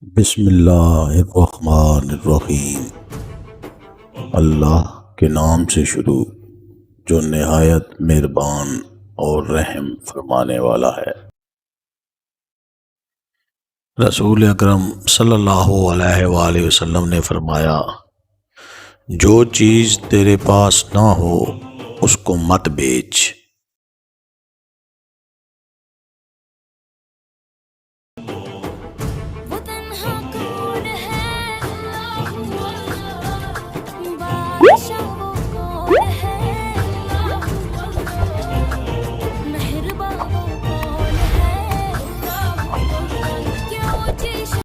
बिस्मिल्लाहिर्रहमानिर्रहीम। अल्लाह के नाम से शुरू जो निहायत मेहरबान और रहम फरमाने वाला है। रसूल अकरम सल्लल्लाहु अलैहि वसल्लम ने फरमाया, जो चीज़ तेरे पास ना हो उसको मत बेच।